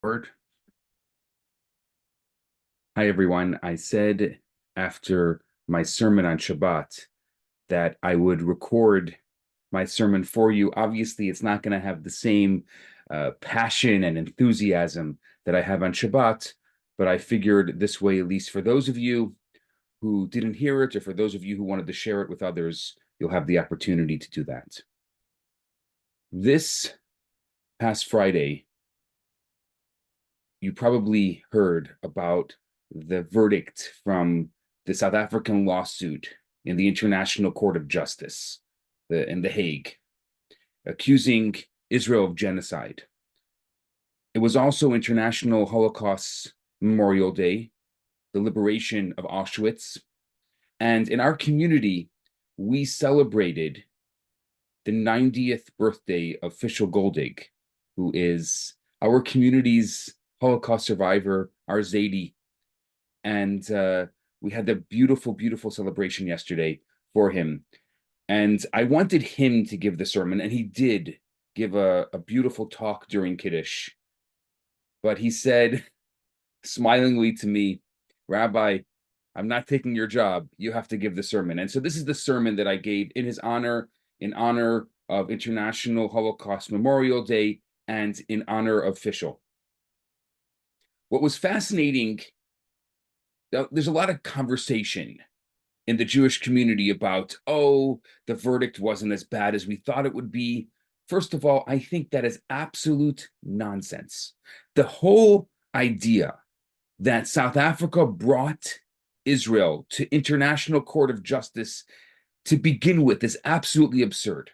Word. Hi, everyone. I said after my sermon on Shabbat that I would record my sermon for you. Obviously, it's not going to have the same passion and enthusiasm that I have on Shabbat, but I figured this way, at least for those of you who didn't hear it, or for those of you who wanted to share it with others, you'll have the opportunity to do that. This past Friday, you probably heard about the verdict from the South African lawsuit in the International Court of Justice in The Hague, accusing Israel of genocide. It was also International Holocaust Memorial Day, the liberation of Auschwitz. And in our community, we celebrated the 90th birthday of Fischel Goldig, who is our community's Holocaust survivor, our Zadie. And we had the beautiful, beautiful celebration yesterday for him. And I wanted him to give the sermon, and he did give a beautiful talk during Kiddush. But he said smilingly to me, "Rabbi, I'm not taking your job. You have to give the sermon." And so this is the sermon that I gave in his honor, in honor of International Holocaust Memorial Day, and in honor of Fischel. What was fascinating, there's a lot of conversation in the Jewish community about, oh, the verdict wasn't as bad as we thought it would be. First of all, I think that is absolute nonsense. The whole idea that South Africa brought Israel to International Court of Justice to begin with is absolutely absurd.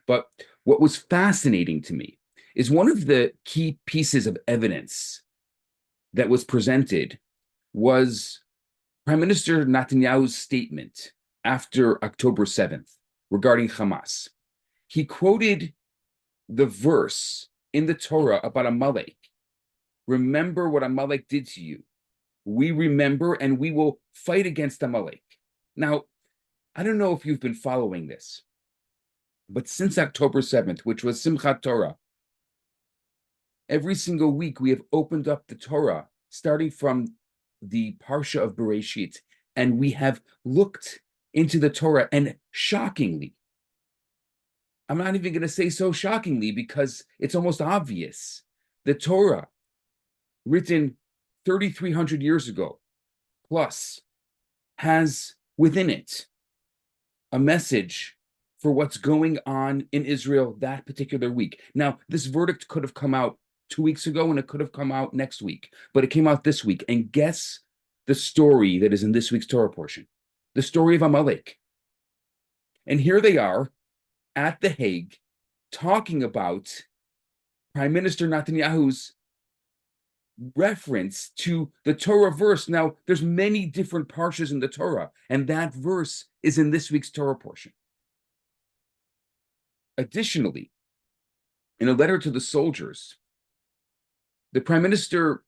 But what was fascinating to me is one of the key pieces of evidence that was presented was Prime Minister Netanyahu's statement after October 7th regarding Hamas. He quoted the verse in the Torah about Amalek. Remember what Amalek did to you. We remember and we will fight against Amalek. Now, I don't know if you've been following this, but since October 7th, which was Simchat Torah, every single week we have opened up the Torah, starting from the Parsha of Bereshit, and we have looked into the Torah, and shockingly, I'm not even going to say so shockingly because it's almost obvious, the Torah, written 3,300 years ago, plus, has within it a message for what's going on in Israel that particular week. Now, this verdict could have come out 2 weeks ago, and it could have come out next week, but it came out this week. And guess the story that is in this week's Torah portion, the story of Amalek. And here they are at The Hague talking about Prime Minister Netanyahu's reference to the Torah verse. Now, there's many different parshas in the Torah, and that verse is in this week's Torah portion. Additionally, in a letter to the soldiers, the Prime Minister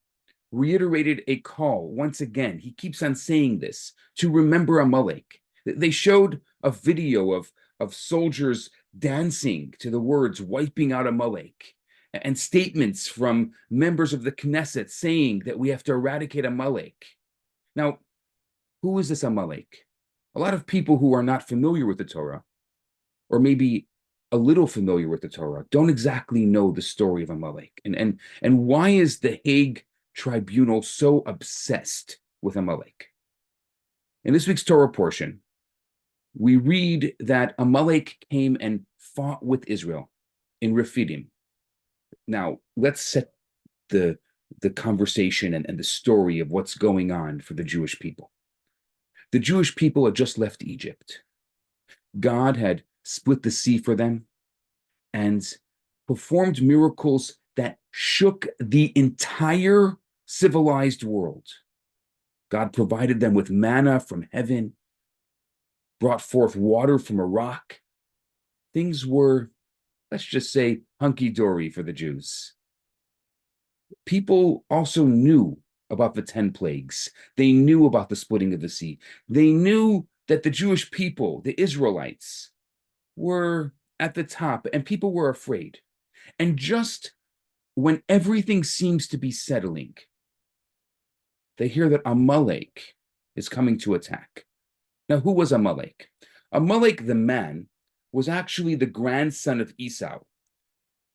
reiterated a call once again. He keeps on saying this, to remember Amalek. They showed a video of soldiers dancing to the words, wiping out Amalek, and statements from members of the Knesset saying that we have to eradicate Amalek. Now, who is this Amalek? A lot of people who are not familiar with the Torah, or maybe a little familiar with the Torah, don't exactly know the story of Amalek. And why is the Hague Tribunal so obsessed with Amalek? In this week's Torah portion, we read that Amalek came and fought with Israel in Rephidim. Now, let's set the conversation and the story of what's going on for the Jewish people. The Jewish people had just left Egypt. God had split the sea for them and performed miracles that shook the entire civilized world. God provided them with manna from heaven, brought forth water from a rock. Things were, let's just say, hunky-dory for the Jews. People also knew about the 10 plagues. They knew about the splitting of the sea. They knew that the Jewish people, the Israelites, were at the top, and people were afraid. And just when everything seems to be settling, they hear that Amalek is coming to attack. Now, who was Amalek? Amalek, the man, was actually the grandson of Esau.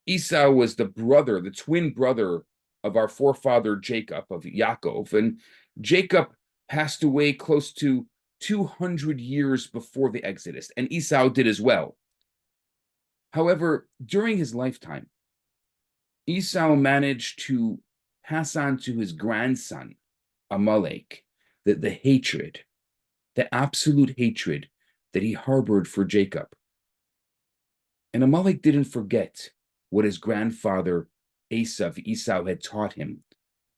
Esau was the brother, the twin brother of our forefather Jacob, of Yaakov. And Jacob passed away close to 200 years before the Exodus, and Esau did as well. However, during his lifetime, Esau managed to pass on to his grandson, Amalek, the hatred, the absolute hatred that he harbored for Jacob. And Amalek didn't forget what his grandfather Esau had taught him.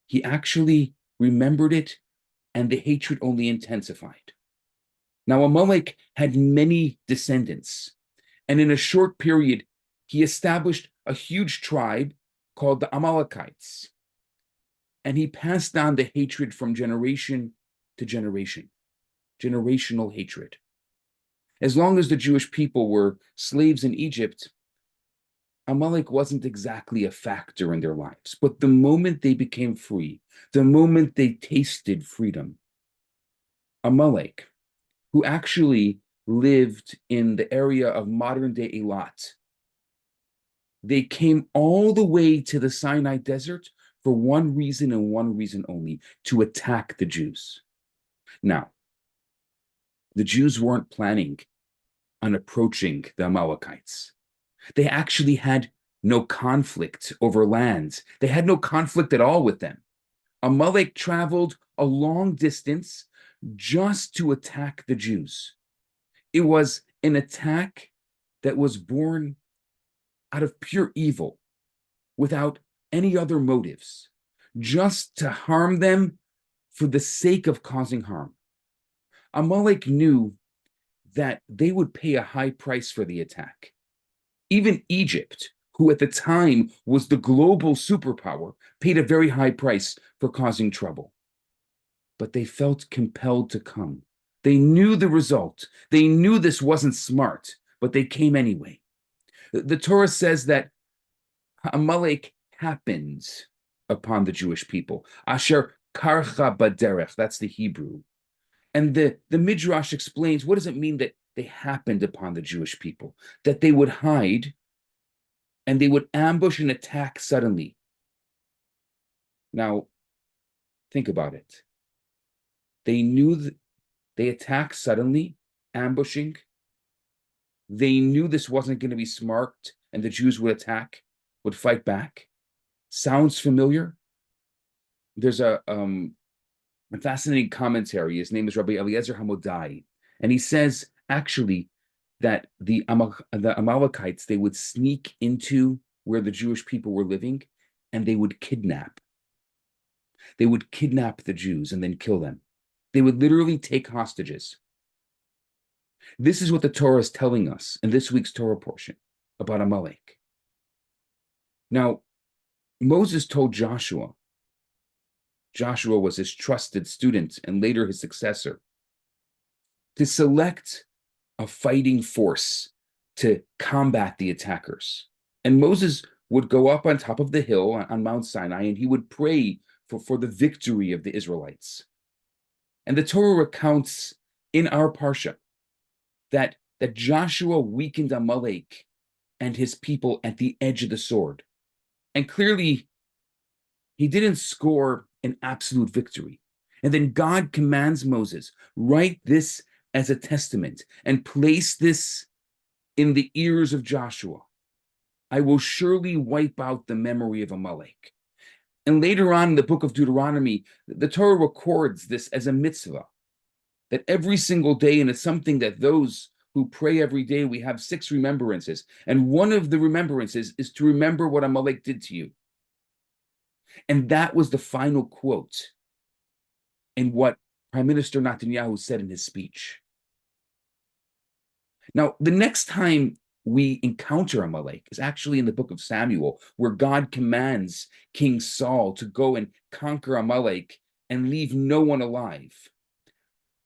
He actually remembered it, and the hatred only intensified. Now, Amalek had many descendants, and in a short period, he established a huge tribe called the Amalekites. And he passed on the hatred from generation to generation, generational hatred. As long as the Jewish people were slaves in Egypt, Amalek wasn't exactly a factor in their lives. But the moment they became free, the moment they tasted freedom, Amalek, who actually lived in the area of modern-day Eilat, they came all the way to the Sinai Desert for one reason and one reason only: to attack the Jews. Now, the Jews weren't planning on approaching the Amalekites. They actually had no conflict over lands. They had no conflict at all with them. Amalek traveled a long distance just to attack the Jews. It was an attack that was born out of pure evil, without any other motives, just to harm them for the sake of causing harm. Amalek knew that they would pay a high price for the attack. Even Egypt, who at the time was the global superpower, paid a very high price for causing trouble. But they felt compelled to come. They knew the result. They knew this wasn't smart, but they came anyway. The Torah says that Amalek happened upon the Jewish people. Asher karcha baderech, that's the Hebrew. And the Midrash explains, what does it mean that they happened upon the Jewish people? That they would hide and they would ambush and attack suddenly. Now, think about it. They knew that they attacked suddenly, ambushing. They knew this wasn't going to be smart and the Jews would attack, would fight back. Sounds familiar? There's a fascinating commentary. His name is Rabbi Eliezer Hamodai. And he says, actually, that the Amalekites, they would sneak into where the Jewish people were living, and they would kidnap. They would kidnap the Jews and then kill them. They would literally take hostages. This is what the Torah is telling us in this week's Torah portion about Amalek. Now, Moses told Joshua was his trusted student and later his successor, to select a fighting force to combat the attackers. And Moses would go up on top of the hill on Mount Sinai, and he would pray for the victory of the Israelites. And the Torah recounts in our Parsha that Joshua weakened Amalek and his people at the edge of the sword. And clearly, he didn't score an absolute victory. And then God commands Moses, write this as a testament and place this in the ears of Joshua. I will surely wipe out the memory of Amalek. And later on in the book of Deuteronomy, the Torah records this as a mitzvah, that every single day, and it's something that those who pray every day, we have 6 remembrances. And one of the remembrances is to remember what Amalek did to you. And that was the final quote in what Prime Minister Netanyahu said in his speech. Now, the next time we encounter Amalek is actually in the book of Samuel, where God commands King Saul to go and conquer Amalek and leave no one alive.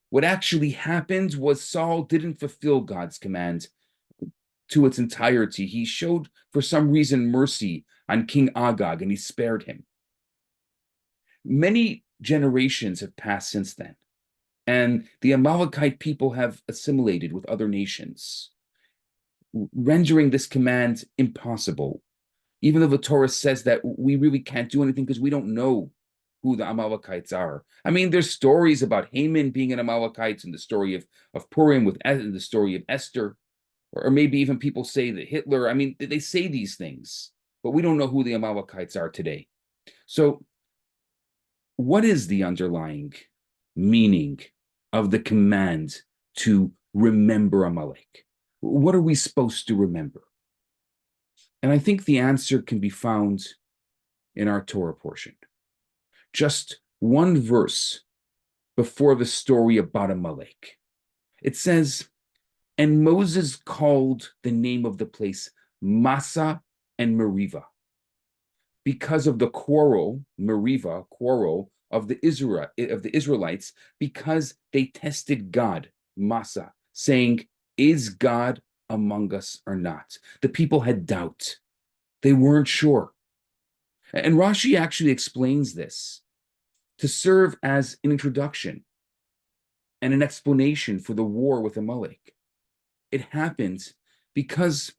What actually happened was Saul didn't fulfill God's command to its entirety. He showed, for some reason, mercy on King Agag, and he spared him. Many generations have passed since then, and the Amalekite people have assimilated with other nations, rendering this command impossible, even though the Torah says that we really can't do anything because we don't know who the Amalekites are. I mean, there's stories about Haman being an Amalekite, and the story of Purim with the story of Esther, or maybe even people say that Hitler. I mean, they say these things, but we don't know who the Amalekites are today. So what is the underlying meaning of the command to remember Amalek? What are we supposed to remember? And I think the answer can be found in our Torah portion. Just one verse before the story about Amalek. It says, and Moses called the name of the place Massa and Merivah, because of the quarrel, Merivah, quarrel of the Israelites, because they tested God, Massa, saying, is God among us or not? The people had doubt. They weren't sure. And Rashi actually explains this to serve as an introduction and an explanation for the war with Amalek. It happened because,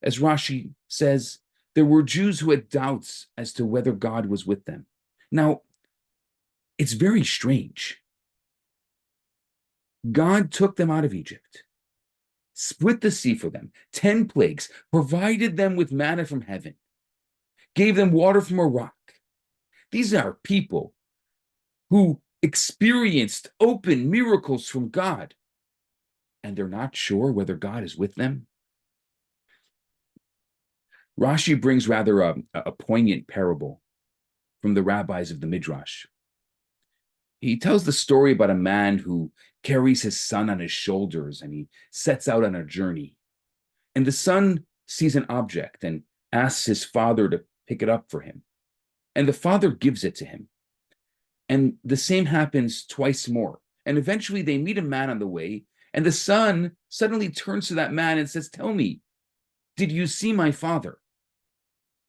as Rashi says, there were Jews who had doubts as to whether God was with them. Now, it's very strange. God took them out of Egypt, split the sea for them, 10 plagues, provided them with manna from heaven, gave them water from a rock. These are people who experienced open miracles from God, and they're not sure whether God is with them. Rashi brings rather a poignant parable from the rabbis of the Midrash. He tells the story about a man who carries his son on his shoulders, and he sets out on a journey. And the son sees an object and asks his father to pick it up for him. And the father gives it to him. And the same happens twice more. And eventually they meet a man on the way, and the son suddenly turns to that man and says, tell me, did you see my father?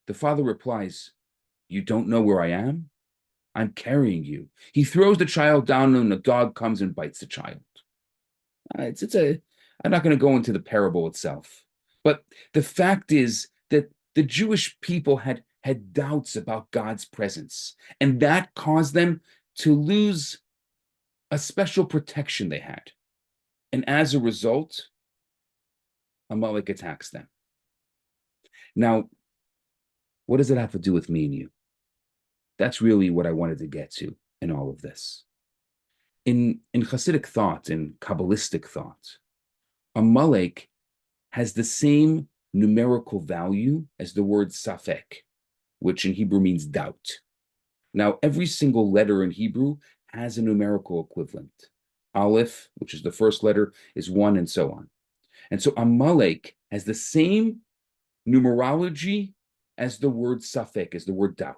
The father replies, you don't know where I am? I'm carrying you. He throws the child down, and the dog comes and bites the child. I'm not going to go into the parable itself, but the fact is that the Jewish people had doubts about God's presence, and that caused them to lose a special protection they had. And as a result, Amalek attacks them. Now, what does it have to do with me and you? That's really what I wanted to get to in all of this. In Hasidic thought, in Kabbalistic thought, Amalek has the same numerical value as the word safek, which in Hebrew means doubt. Now, every single letter in Hebrew has a numerical equivalent. Aleph, which is the first letter, is 1, and so on. And so Amalek has the same numerology as the word safek, as the word doubt.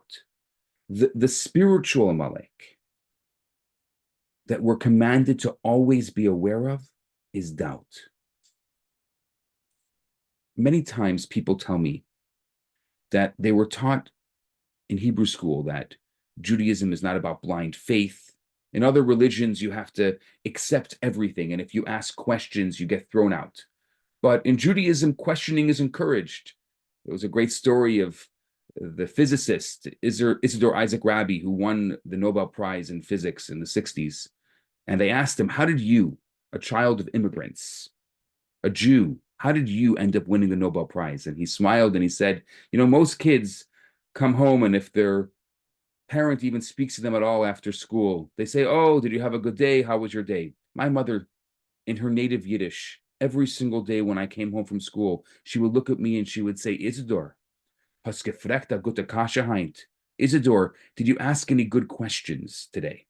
The spiritual Amalek that we're commanded to always be aware of is doubt. Many times people tell me that they were taught in Hebrew school that Judaism is not about blind faith. In other religions, you have to accept everything, and if you ask questions, you get thrown out. But in Judaism, questioning is encouraged. There was a great story of the physicist Isidore Isaac Rabi, who won the Nobel Prize in physics in the 60s. And they asked him, how did you, a child of immigrants, a Jew, how did you end up winning the Nobel Prize? And he smiled and he said, most kids come home, and if their parent even speaks to them at all after school, they say, oh, did you have a good day? How was your day? My mother, in her native Yiddish, every single day when I came home from school, she would look at me and she would say, Isidore, hast gefragt a gute Kasche heint? Isidore, did you ask any good questions today?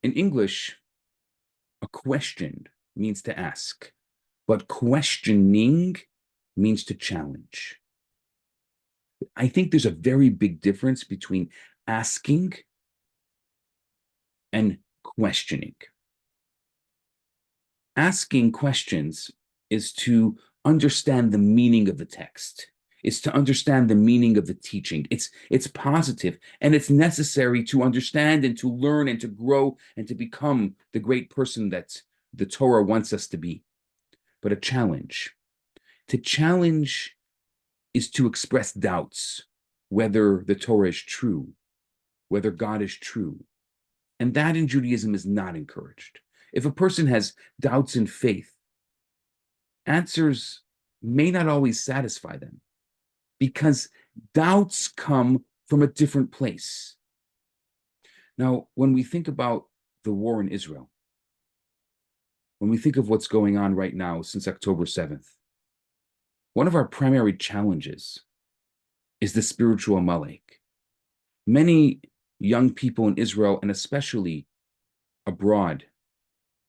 In English, a question means to ask, but questioning means to challenge. I think there's a very big difference between asking and questioning. Asking questions is to understand the meaning of the text. It's to understand the meaning of the teaching. It's positive, and it's necessary to understand and to learn and to grow and to become the great person that the Torah wants us to be. But a challenge. To challenge is to express doubts whether the Torah is true, whether God is true. And that in Judaism is not encouraged. If a person has doubts in faith, answers may not always satisfy them because doubts come from a different place. Now, when we think about the war in Israel, when we think of what's going on right now since October 7th, one of our primary challenges is the spiritual Amalek. Many young people in Israel, and especially abroad,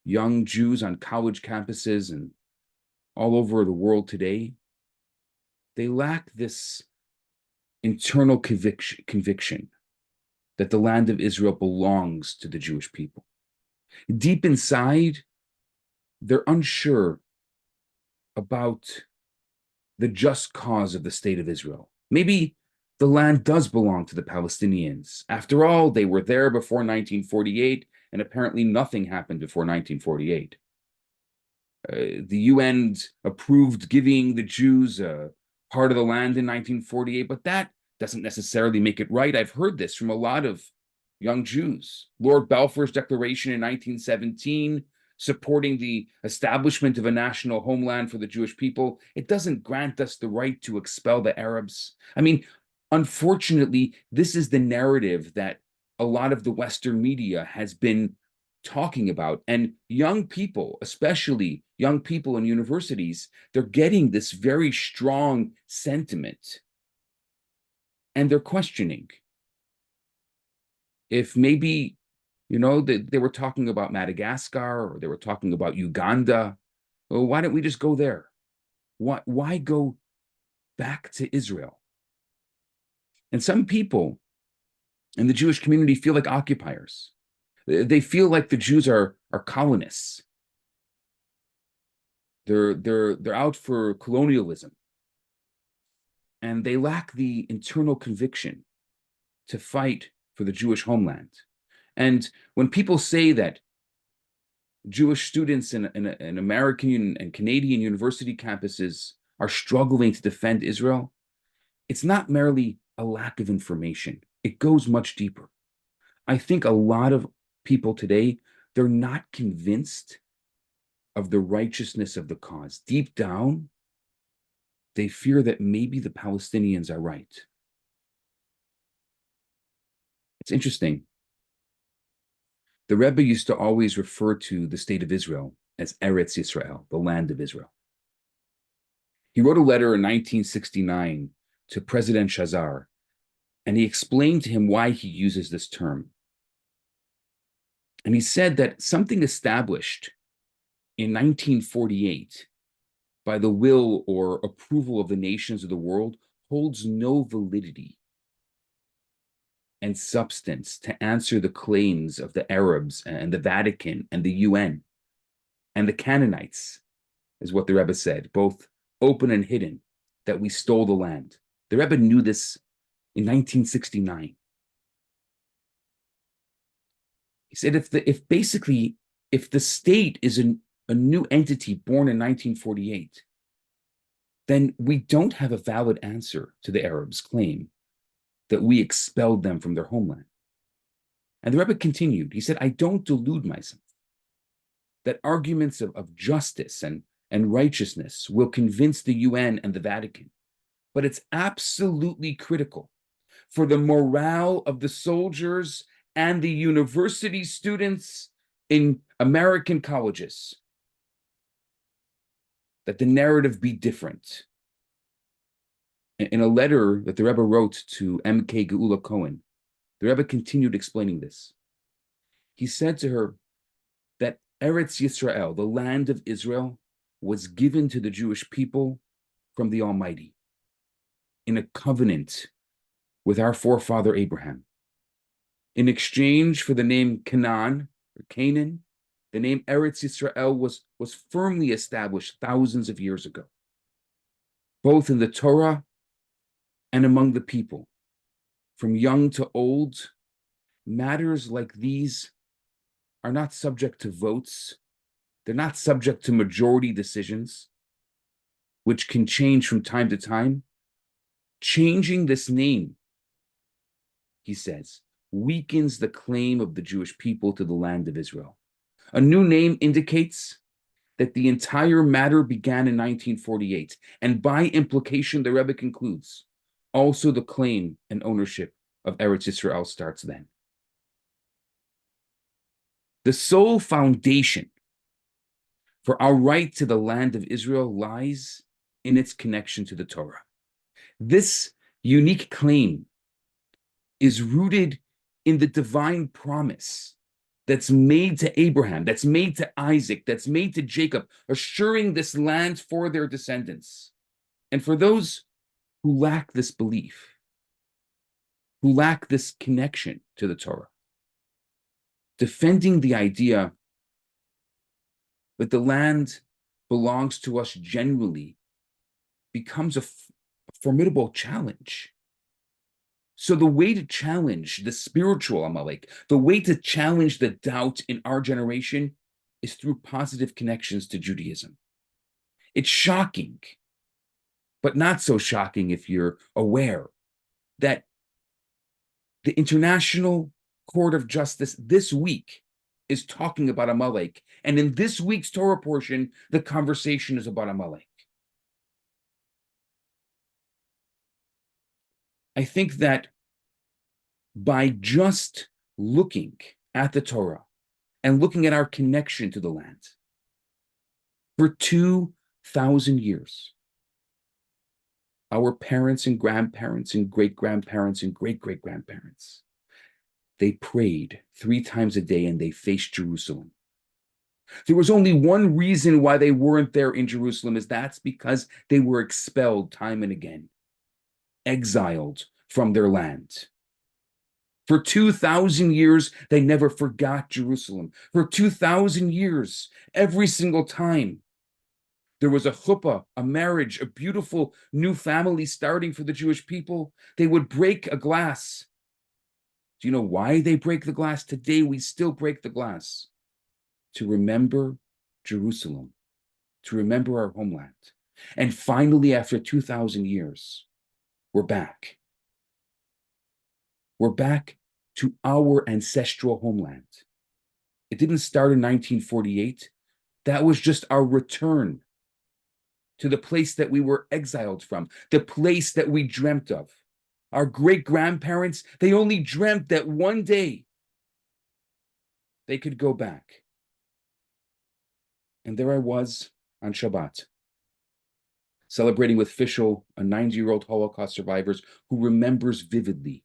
young Jews on college campuses and all over the world today, they lack this internal conviction that the land of Israel belongs to the Jewish people. Deep inside, they're unsure about the just cause of the state of Israel. Maybe the land does belong to the Palestinians. After all, they were there before 1948, and apparently nothing happened before 1948. The UN approved giving the Jews part of the land in 1948, but that doesn't necessarily make it right. I've heard this from a lot of young Jews. Lord Balfour's declaration in 1917, supporting the establishment of a national homeland for the Jewish people, it doesn't grant us the right to expel the Arabs. I mean, unfortunately, this is the narrative that a lot of the Western media has been talking about. And young people, especially young people in universities, they're getting this very strong sentiment. And they're questioning if maybe, they were talking about Madagascar or they were talking about Uganda. Well, why don't we just go there? Why go back to Israel? And some people in the Jewish community feel like occupiers. They feel like the Jews are colonists. They're out for colonialism. And they lack the internal conviction to fight for the Jewish homeland. And when people say that Jewish students in American and Canadian university campuses are struggling to defend Israel, it's not merely a lack of information. It goes much deeper. I think a lot of people today, they're not convinced of the righteousness of the cause. Deep down, they fear that maybe the Palestinians are right. It's interesting. The Rebbe used to always refer to the state of Israel as Eretz Yisrael, the land of Israel. He wrote a letter in 1969 to President Shazar, and he explained to him why he uses this term. And he said that something established in 1948 by the will or approval of the nations of the world holds no validity and substance to answer the claims of the Arabs and the Vatican and the UN and the Canaanites, is what the Rebbe said, both open and hidden, that we stole the land. The Rebbe knew this in 1969. He said if the state is a new entity born in 1948, then we don't have a valid answer to the Arabs' claim that we expelled them from their homeland. And the Rebbe continued. He said, I don't delude myself that arguments of justice and righteousness will convince the UN and the Vatican, but it's absolutely critical for the morale of the soldiers and the university students in American colleges that the narrative be different. In a letter that the Rebbe wrote to M.K. Geula Cohen, the Rebbe continued explaining this. He said to her that Eretz Yisrael, the land of Israel, was given to the Jewish people from the Almighty in a covenant with our forefather Abraham. In exchange for the name Canaan, or Canaan, the name Eretz Yisrael was firmly established thousands of years ago. both in the Torah and among the people, from young to old. Matters like these are not subject to votes. They're not subject to majority decisions, which can change from time to time. Changing this name, he says, weakens the claim of the Jewish people to the land of Israel. A new name indicates that the entire matter began in 1948, and by implication, the Rebbe concludes, also the claim and ownership of Eretz Israel starts then. The sole foundation for our right to the land of Israel lies in its connection to the Torah. This unique claim is rooted in the divine promise that's made to Abraham, that's made to Isaac, that's made to Jacob, assuring this land for their descendants. And for those who lack this belief, who lack this connection to the Torah, defending the idea that the land belongs to us generally becomes a formidable challenge. So the way to challenge the spiritual Amalek, the way to challenge the doubt in our generation is through positive connections to Judaism. It's shocking, but not so shocking if you're aware that the International Court of Justice this week is talking about Amalek. And in this week's Torah portion, the conversation is about Amalek. I think that by just looking at the Torah and looking at our connection to the land, for 2,000 years, our parents and grandparents and great-grandparents and great-great-grandparents, they prayed 3 times a day and they faced Jerusalem. There was only one reason why they weren't there in Jerusalem, is that's because they were expelled time and again, exiled from their land. For 2,000 years, they never forgot Jerusalem. For 2,000 years, every single time there was a chuppah, a marriage, a beautiful new family starting for the Jewish people, they would break a glass. Do you know why they break the glass? Today, we still break the glass to remember Jerusalem, to remember our homeland. And finally, after 2,000 years, we're back. We're back to our ancestral homeland. It didn't start in 1948. That was just our return to the place that we were exiled from, the place that we dreamt of. Our great-grandparents, they only dreamt that one day they could go back. And there I was on Shabbat, celebrating with Fishel, a 90-year-old Holocaust survivor who remembers vividly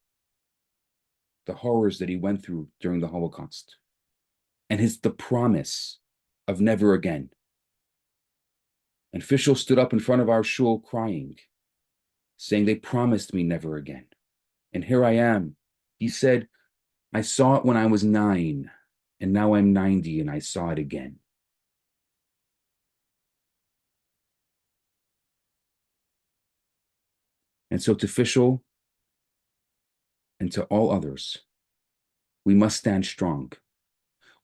the horrors that he went through during the Holocaust, and the promise of never again. And Fishel stood up in front of our shul crying, saying, they promised me never again. And here I am. He said, I saw it when I was 9, and now I'm 90, and I saw it again. And so to Fishel and to all others, we must stand strong.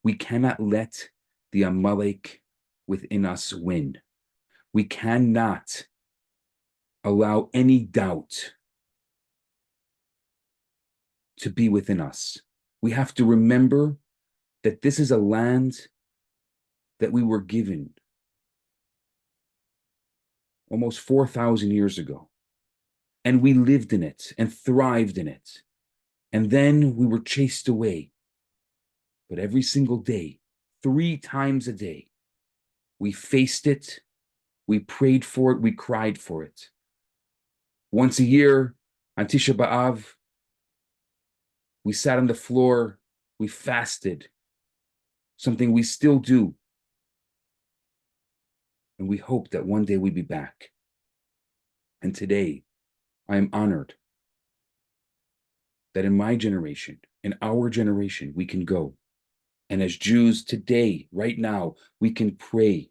We cannot let the Amalek within us win. We cannot allow any doubt to be within us. We have to remember that this is a land that we were given almost 4,000 years ago. And we lived in it and thrived in it. And then we were chased away. But every single day, 3 times a day, we faced it, we prayed for it, we cried for it. Once a year, on Tisha B'Av, we sat on the floor, we fasted, something we still do. And we hope that one day we'd be back. And today, I am honored that in my generation, in our generation, we can go. And as Jews today, right now, we can pray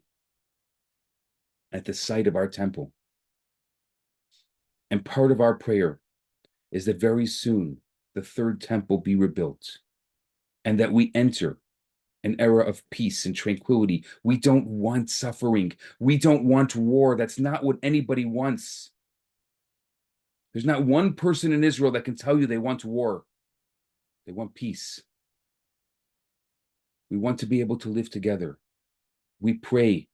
at the site of our temple. And part of our prayer is that very soon the third temple be rebuilt and that we enter an era of peace and tranquility. We don't want suffering. We don't want war. That's not what anybody wants. There's not one person in Israel that can tell you they want war. They want peace. We want to be able to live together. We pray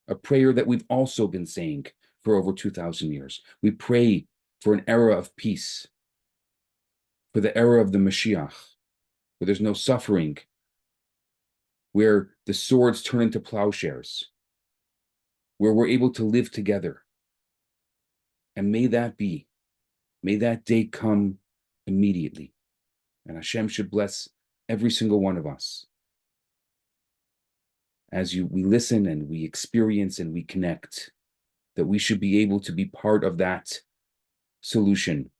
a prayer that we've also been saying for over 2,000 years. We pray for an era of peace, for the era of the Mashiach, where there's no suffering, where the swords turn into plowshares, where we're able to live together. And may that day come immediately. And Hashem should bless every single one of us as we listen and we experience and we connect, that we should be able to be part of that solution,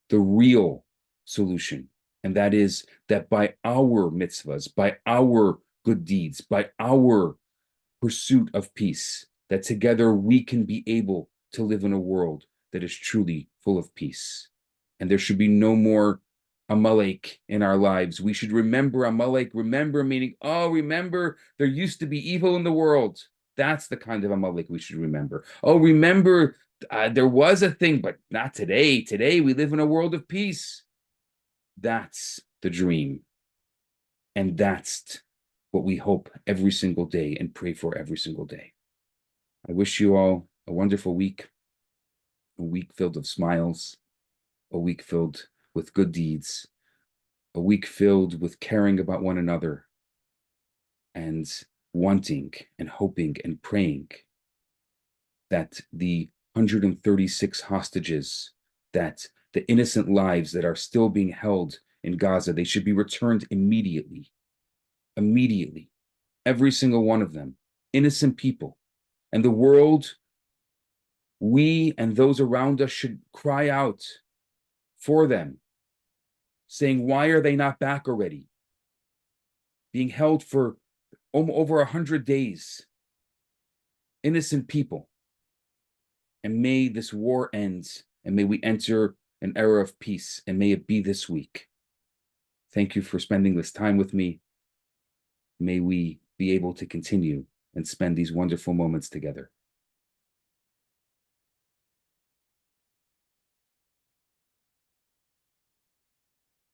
the real solution. And that is that by our mitzvahs, by our good deeds, by our pursuit of peace, that together we can be able to live in a world that is truly full of peace. And there should be no more Amalek in our lives. We should remember Amalek, remember meaning, remember there used to be evil in the world. That's the kind of Amalek we should remember. Remember there was a thing, but not today. Today we live in a world of peace. That's the dream. And that's what we hope every single day and pray for every single day. I wish you all a wonderful week, a week filled of smiles, a week filled with good deeds, a week filled with caring about one another and wanting and hoping and praying that the 136 hostages, that the innocent lives that are still being held in Gaza, they should be returned immediately. Immediately. Every single one of them. Innocent people. And the world, we and those around us should cry out for them, saying, why are they not back already? Being held for over 100 days. Innocent people. And may this war end, and may we enter an era of peace, and may it be this week. Thank you for spending this time with me. May we be able to continue and spend these wonderful moments together.